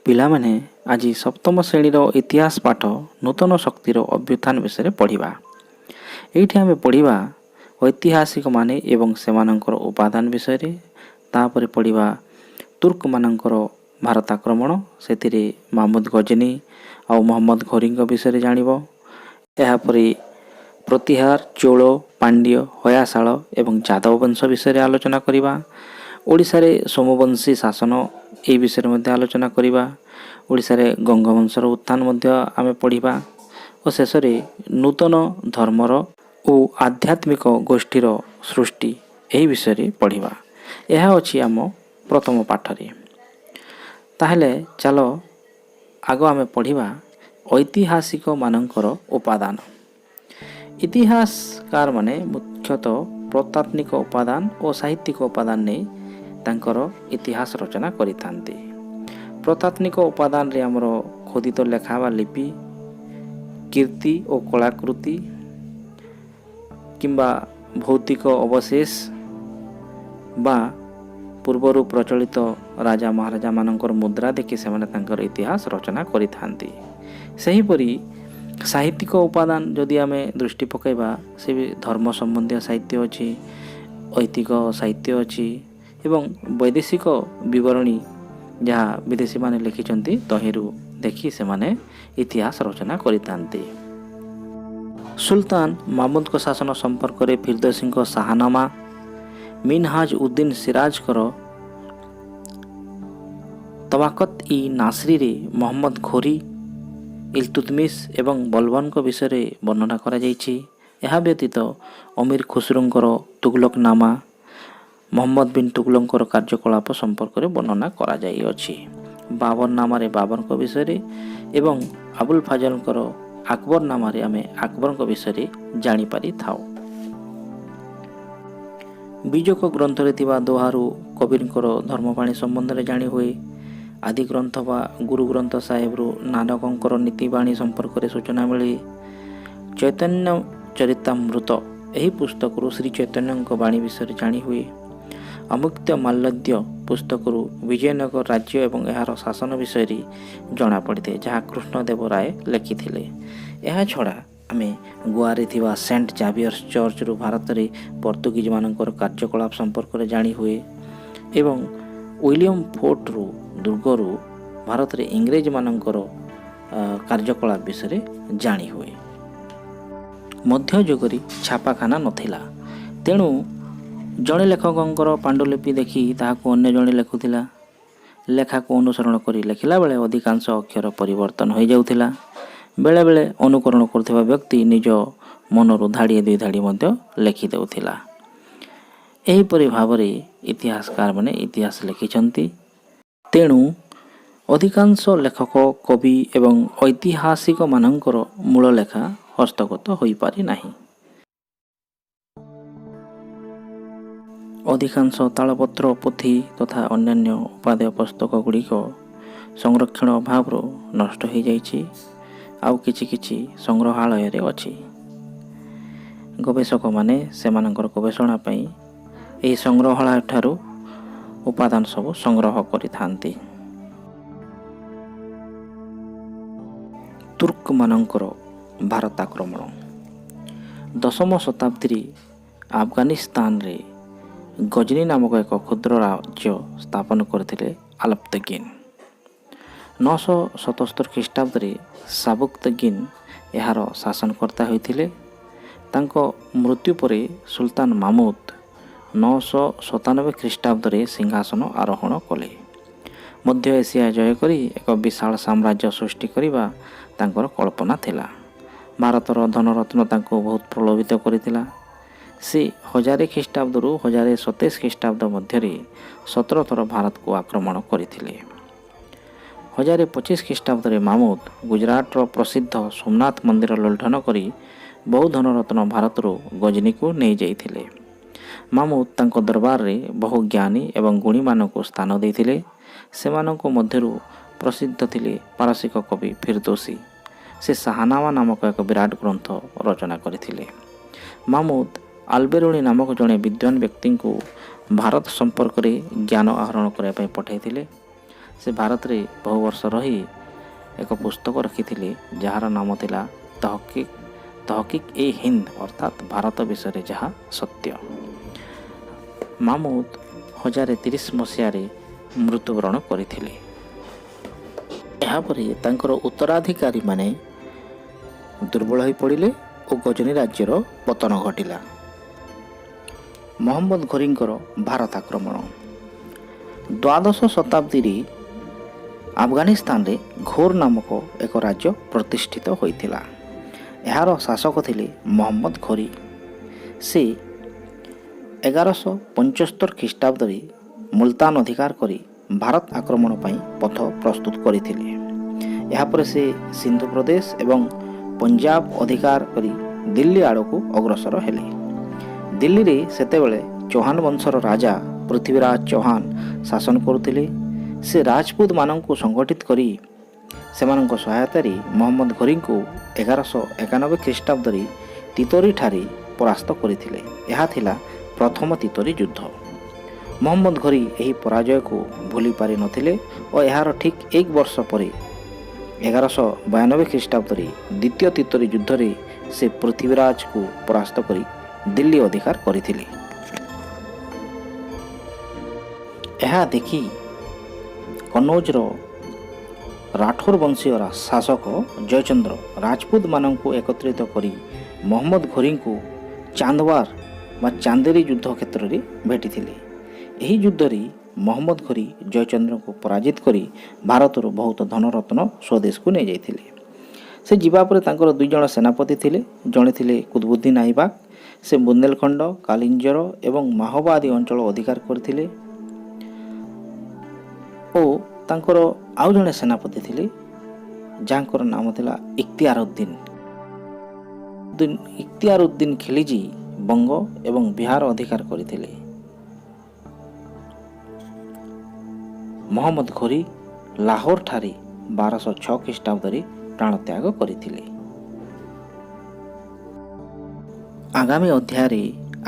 ପିଲାମାନେ ଆଜି ସପ୍ତମ ଶ୍ରେଣୀର ଇତିହାସ ପାଠ ନୂତନ ଶକ୍ତିର ଅଭ୍ୟୁତ୍ଥାନ ବିଷୟରେ ପଢ଼ିବା। ଏଇଠି ଆମେ ପଢ଼ିବା ଐତିହାସିକମାନେ ଏବଂ ସେମାନଙ୍କର ଉପାଦାନ ବିଷୟରେ। ତାପରେ ପଢ଼ିବା ତୁର୍କମାନଙ୍କର ଭାରତ ଆକ୍ରମଣ, ସେଥିରେ ମହମ୍ମଦ ଗଜନୀ ଆଉ ମହମ୍ମଦ ଘୋରୀଙ୍କ ବିଷୟରେ ଜାଣିବ। ଏହାପରେ ପ୍ରତିହାର, ଚୋଳ, ପାଣ୍ଡ୍ୟ, ହୟାଶାଳ ଏବଂ ଯାଦବ ବଂଶ ବିଷୟରେ ଆଲୋଚନା କରିବା। ଓଡ଼ିଶାରେ ସୋମବଂଶୀ ଶାସନ ଏହି ବିଷୟରେ ମଧ୍ୟ ଆଲୋଚନା କରିବା। ଓଡ଼ିଶାରେ ଗଙ୍ଗବଂଶର ଉତ୍ଥାନ ମଧ୍ୟ ଆମେ ପଢ଼ିବା ଓ ଶେଷରେ ନୂତନ ଧର୍ମର ଓ ଆଧ୍ୟାତ୍ମିକ ଗୋଷ୍ଠୀର ସୃଷ୍ଟି ଏହି ବିଷୟରେ ପଢ଼ିବା। ଏହା ଅଛି ଆମ ପ୍ରଥମ ପାଠରେ। ତାହେଲେ ଚାଲ ଆଗ ଆମେ ପଢ଼ିବା ଐତିହାସିକମାନଙ୍କର ଉପାଦାନ। ଇତିହାସକାରମାନେ ମୁଖ୍ୟତଃ ପ୍ରତ୍ନତାତ୍ତ୍ୱିକ ଉପାଦାନ ଓ ସାହିତ୍ୟିକ ଉପାଦାନ ନେଇ ତାଙ୍କର ଇତିହାସ ରଚନା କରିଥାନ୍ତି। ପ୍ରତ୍ନତାତ୍ତ୍ୱିକ ଉପାଦାନରେ ଆମର ଖୋଦିତ ଲେଖା ବା ଲିପି, କୀର୍ତ୍ତି ଓ କଳାକୃତି କିମ୍ବା ଭୌତିକ ଅବଶେଷ ବା ପୂର୍ବରୁ ପ୍ରଚଳିତ ରାଜା ମହାରାଜାମାନଙ୍କର ମୁଦ୍ରା ଦେଖି ସେମାନେ ତାଙ୍କର ଇତିହାସ ରଚନା କରିଥାନ୍ତି। ସେହିପରି ସାହିତ୍ୟିକ ଉପାଦାନ ଯଦି ଆମେ ଦୃଷ୍ଟି ପକାଇବା, ସେ ଧର୍ମ ସମ୍ବନ୍ଧୀୟ ସାହିତ୍ୟ ଅଛି, ଐତିକ ସାହିତ୍ୟ ଅଛି ଏବଂ ବୈଦେଶିକ ବିବରଣୀ ଯାହା ବିଦେଶୀମାନେ ଲେଖିଛନ୍ତି ତହିଁରୁ ଦେଖି ସେମାନେ ଇତିହାସ ରଚନା କରିଥାନ୍ତି। ସୁଲତାନ ମାମୁଦଙ୍କ ଶାସନ ସମ୍ପର୍କରେ ଫିରଦୋସିଙ୍କ ଶାହନାମା, ମିନହାଜ ଉଦ୍ଦିନ ସିରାଜଙ୍କର ତବାକତ-ଇ ନାସରୀରେ ମହମ୍ମଦ ଘୋରୀ, ଇଲତୁତମିଶ ଏବଂ ବଲବନଙ୍କ ବିଷୟରେ ବର୍ଣ୍ଣନା କରାଯାଇଛି। ଏହା ବ୍ୟତୀତ ଅମୀର ଖୁସରୁଙ୍କର ତୁଗଲକନାମା, ମହମ୍ମଦ ବିନ ତୁଗଲକଙ୍କର କାର୍ଯ୍ୟକଳାପ ସମ୍ପର୍କରେ ବର୍ଣ୍ଣନା କରାଯାଇଅଛି। ବାବରନାମାରେ ବାବରଙ୍କ ବିଷୟରେ ଏବଂ ଆବୁଲ ଫାଜଲଙ୍କର ଆକବରନାମାରେ ଆମେ ଆକବରଙ୍କ ବିଷୟରେ ଜାଣିପାରିଥାଉ। ବିଜୋକ ଗ୍ରନ୍ଥରେ ଥିବା ଦୋହାରୁ କବିରଙ୍କର ଧର୍ମବାଣୀ ସମ୍ବନ୍ଧରେ ଜାଣିହୁଏ। ଆଦି ଗ୍ରନ୍ଥ ବା ଗୁରୁ ଗ୍ରନ୍ଥ ସାହେବରୁ ନାନକଙ୍କର ନୀତିବାଣୀ ସମ୍ପର୍କରେ ସୂଚନା ମିଳେ। ଚୈତନ୍ୟ ଚରିତାମୃତ ଏହି ପୁସ୍ତକରୁ ଶ୍ରୀ ଚୈତନ୍ୟଙ୍କ ବାଣୀ ବିଷୟରେ ଜାଣିହୁଏ। ଅମୁକ୍ତ ମାଲ୍ୟଦ୍ୟ ପୁସ୍ତକରୁ ବିଜୟନଗର ରାଜ୍ୟ ଏବଂ ଏହାର ଶାସନ ବିଷୟରେ ଜଣାପଡ଼ିଥାଏ, ଯାହା କୃଷ୍ଣଦେବ ରାୟ ଲେଖିଥିଲେ। ଏହାଛଡ଼ା ଆମେ ଗୋଆରେ ଥିବା ସେଣ୍ଟ ଜାଭିୟର୍ସ ଚର୍ଚ୍ଚରୁ ଭାରତରେ ପର୍ତ୍ତୁଗୀଜମାନଙ୍କର କାର୍ଯ୍ୟକଳାପ ସମ୍ପର୍କରେ ଜାଣିହୁଏ ଏବଂ ୱିଲିୟମ ଫୋର୍ଟରୁ ଦୁର୍ଗରୁ ଭାରତରେ ଇଂରେଜମାନଙ୍କର କାର୍ଯ୍ୟକଳାପ ବିଷୟରେ ଜାଣିହୁଏ। ମଧ୍ୟଯୁଗରେ ଛାପାଖାନା ନଥିଲା, ତେଣୁ ଜଣେ ଲେଖକଙ୍କର ପାଣ୍ଡୁଲିପି ଦେଖି ତାହାକୁ ଅନ୍ୟ ଜଣେ ଲେଖୁଥିଲା। ଲେଖାକୁ ଅନୁସରଣ କରି ଲେଖିଲା ବେଳେ ଅଧିକାଂଶ ଅକ୍ଷର ପରିବର୍ତ୍ତନ ହୋଇଯାଉଥିଲା। ବେଳେବେଳେ ଅନୁକରଣ କରୁଥିବା ବ୍ୟକ୍ତି ନିଜ ମନରୁ ଧାଡ଼ିଏ ଦୁଇ ଧାଡ଼ି ମଧ୍ୟ ଲେଖିଦେଉଥିଲା। ଏହିପରି ଭାବରେ ଇତିହାସକାରମାନେ ଇତିହାସ ଲେଖିଛନ୍ତି। ତେଣୁ ଅଧିକାଂଶ ଲେଖକ, କବି ଏବଂ ଐତିହାସିକମାନଙ୍କର ମୂଳ ଲେଖା ହସ୍ତଗତ ହୋଇପାରି ନାହିଁ। ଅଧିକାଂଶ ତାଳପତ୍ର, ପୋଥି ତଥା ଅନ୍ୟାନ୍ୟ ଉପାଦେୟ ପୁସ୍ତକଗୁଡ଼ିକ ସଂରକ୍ଷଣ ଅଭାବରୁ ନଷ୍ଟ ହୋଇଯାଇଛି। ଆଉ କିଛି କିଛି ସଂଗ୍ରହାଳୟରେ ଅଛି। ଗବେଷକମାନେ ସେମାନଙ୍କର ଗବେଷଣା ପାଇଁ ଏହି ସଂଗ୍ରହାଳୟଠାରୁ ଉପାଦାନ ସବୁ ସଂଗ୍ରହ କରିଥାନ୍ତି। ତୁର୍କମାନଙ୍କର ଭାରତ ଆକ୍ରମଣ। ଦଶମ ଶତାବ୍ଦୀରେ ଆଫଗାନିସ୍ତାନରେ ଗଜନୀ ନାମକ ଏକ କ୍ଷୁଦ୍ର ରାଜ୍ୟ ସ୍ଥାପନ କରିଥିଲେ ଆଲପତଗୀନ। 977 ଖ୍ରୀଷ୍ଟାବ୍ଦରେ ସାବୁକ୍ତଗୀନ ଏହାର ଶାସନକର୍ତ୍ତା ହୋଇଥିଲେ। ତାଙ୍କ ମୃତ୍ୟୁ ପରେ ସୁଲତାନ ମାମୁଦ 997 ଖ୍ରୀଷ୍ଟାବ୍ଦରେ ସିଂହାସନ ଆରୋହଣ କଲେ। ମଧ୍ୟ ଏସିଆ ଜୟ କରି ଏକ ବିଶାଳ ସାମ୍ରାଜ୍ୟ ସୃଷ୍ଟି କରିବା ତାଙ୍କର କଳ୍ପନା ଥିଲା। ଭାରତର ଧନରତ୍ନ ତାଙ୍କୁ ବହୁତ ପ୍ରଲୋଭିତ କରିଥିଲା। ସେ 1000 ଖ୍ରୀଷ୍ଟାବ୍ଦରୁ 1027 ଖ୍ରୀଷ୍ଟାବ୍ଦ ମଧ୍ୟରେ 17 ଥର ଭାରତକୁ ଆକ୍ରମଣ କରିଥିଲେ। 1025 ଖ୍ରୀଷ୍ଟାବ୍ଦରେ ମାମୁଦ ଗୁଜରାଟର ପ୍ରସିଦ୍ଧ ସୋମନାଥ ମନ୍ଦିର ଲୁଣ୍ଠନ କରି ବହୁ ଧନରତ୍ନ ଭାରତରୁ ଗଜନୀକୁ ନେଇଯାଇଥିଲେ। ମାମୁଦ ତାଙ୍କ ଦରବାରରେ ବହୁ ଜ୍ଞାନୀ ଏବଂ ଗୁଣୀମାନଙ୍କୁ ସ୍ଥାନ ଦେଇଥିଲେ। ସେମାନଙ୍କ ମଧ୍ୟରୁ ପ୍ରସିଦ୍ଧ ଥିଲେ ପାରସିକ କବି ଫିରଦୋସୀ। ସେ ଶାହନାମା ନାମକ ଏକ ବିରାଟ ଗ୍ରନ୍ଥ ରଚନା କରିଥିଲେ। ମାମୁଦ ଆଲବେରୁଣି ନାମକ ଜଣେ ବିଦ୍ୱାନ ବ୍ୟକ୍ତିଙ୍କୁ ଭାରତ ସମ୍ପର୍କରେ ଜ୍ଞାନ ଆହରଣ କରିବା ପାଇଁ ପଠାଇଥିଲେ। ସେ ଭାରତରେ ବହୁ ବର୍ଷ ରହି ଏକ ପୁସ୍ତକ ରଖିଥିଲେ ଯାହାର ନାମ ଥିଲା ତହକିକ୍ ଏ ହିନ୍ଦ ଅର୍ଥାତ୍ ଭାରତ ବିଷୟରେ ଯାହା ସତ୍ୟ। ମାମୁଦ 1030 ମସିହାରେ ମୃତ୍ୟୁବରଣ କରିଥିଲେ। ଏହାପରେ ତାଙ୍କର ଉତ୍ତରାଧିକାରୀମାନେ ଦୁର୍ବଳ ହୋଇ ପଡ଼ିଲେ ଓ ଗଜନୀ ରାଜ୍ୟର ପତନ ଘଟିଲା। ମହମ୍ମଦ ଘୋରୀଙ୍କର ଭାରତ ଆକ୍ରମଣ। ଦ୍ୱାଦଶ ଶତାବ୍ଦୀରେ ଆଫଗାନିସ୍ତାନରେ ଘୋର ନାମକ ଏକ ରାଜ୍ୟ ପ୍ରତିଷ୍ଠିତ ହୋଇଥିଲା। ଏହାର ଶାସକ ଥିଲେ ମହମ୍ମଦ ଘୋରୀ। ସେ 1175 ଖ୍ରୀଷ୍ଟାବ୍ଦରେ ମୁଲତାନ ଅଧିକାର କରି ଭାରତ ଆକ୍ରମଣ ପାଇଁ ପଥ ପ୍ରସ୍ତୁତ କରିଥିଲେ। ଏହାପରେ ସେ ସିନ୍ଧୁ ପ୍ରଦେଶ ଏବଂ ପଞ୍ଜାବ ଅଧିକାର କରି ଦିଲ୍ଲୀ ଆଡ଼କୁ ଅଗ୍ରସର ହେଲେ। ଦିଲ୍ଲୀରେ ସେତେବେଳେ ଚୌହାନ ବଂଶର ରାଜା ପୃଥ୍ୱୀରାଜ ଚୌହାନ ଶାସନ କରୁଥିଲେ। ସେ ରାଜପୁତମାନଙ୍କୁ ସଂଗଠିତ କରି ସେମାନଙ୍କ ସହାୟତାରେ ମହମ୍ମଦ ଘୋରୀଙ୍କୁ 1191 ଖ୍ରୀଷ୍ଟାବ୍ଦରେ ତିତୋରିଠାରେ ପରାସ୍ତ କରିଥିଲେ। ଏହା ଥିଲା ପ୍ରଥମ ତିତୋରି ଯୁଦ୍ଧ। ମହମ୍ମଦ ଘୋରୀ ଏହି ପରାଜୟକୁ ଭୁଲି ପାରିନଥିଲେ ଓ ଏହାର ଠିକ୍ 1 ବର୍ଷ ପରେ 1192 ଖ୍ରୀଷ୍ଟାବ୍ଦରେ ଦ୍ୱିତୀୟ ତିତୋରି ଯୁଦ୍ଧରେ ସେ ପୃଥ୍ୱୀରାଜକୁ ପରାସ୍ତ କରି ଦିଲ୍ଲୀ ଅଧିକାର କରିଥିଲେ। ଏହା ଦେଖି କନୌଜର ରାଠୋର ବଂଶୀୟ ଶାସକ ଜୟଚନ୍ଦ୍ର ରାଜପୁତମାନଙ୍କୁ ଏକତ୍ରିତ କରି ମହମ୍ମଦ ଘୋରୀଙ୍କୁ ଚାନ୍ଦୱାର ବା ଚାନ୍ଦେରୀ ଯୁଦ୍ଧ କ୍ଷେତ୍ରରେ ଭେଟିଥିଲେ। ଏହି ଯୁଦ୍ଧରେ ମହମ୍ମଦ ଘୋରୀ ଜୟଚନ୍ଦ୍ରଙ୍କୁ ପରାଜିତ କରି ଭାରତରୁ ବହୁତ ଧନରତ୍ନ ସ୍ୱଦେଶକୁ ନେଇଯାଇଥିଲେ। ସେ ଯିବା ପରେ ତାଙ୍କର 2 ଜଣ ସେନାପତି ଥିଲେ। ଜଣେ ଥିଲେ କୁତବୁଦ୍ଦିନ ଆଇବାକ। ସେ ବୁନ୍ଦେଲଖଣ୍ଡ, କାଲିଞ୍ଜର ଏବଂ ମାହୋବା ଆଦି ଅଞ୍ଚଳ ଅଧିକାର କରିଥିଲେ ଓ ତାଙ୍କର ଆଉ ଜଣେ ସେନାପତି ଥିଲେ ଯାହାଙ୍କର ନାମ ଥିଲା ଇଖତିୟାର ଉଦ୍ଦିନ ଖିଲଜି ବଙ୍ଗ ଏବଂ ବିହାର ଅଧିକାର କରିଥିଲେ। ମହମ୍ମଦ ଘୋରୀ ଲାହୋର ଠାରେ 1206 ଖ୍ରୀଷ୍ଟାବ୍ଦରେ ପ୍ରାଣତ୍ୟାଗ କରିଥିଲେ।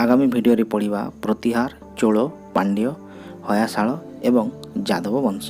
ଆଗାମୀ ଭିଡ଼ିଓରେ ପଢ଼ିବା ପ୍ରତିହାର, ଚୋଳ, ପାଣ୍ଡ୍ୟ, ହୟାଶାଳ ଏବଂ ଯାଦବ ବଂଶ।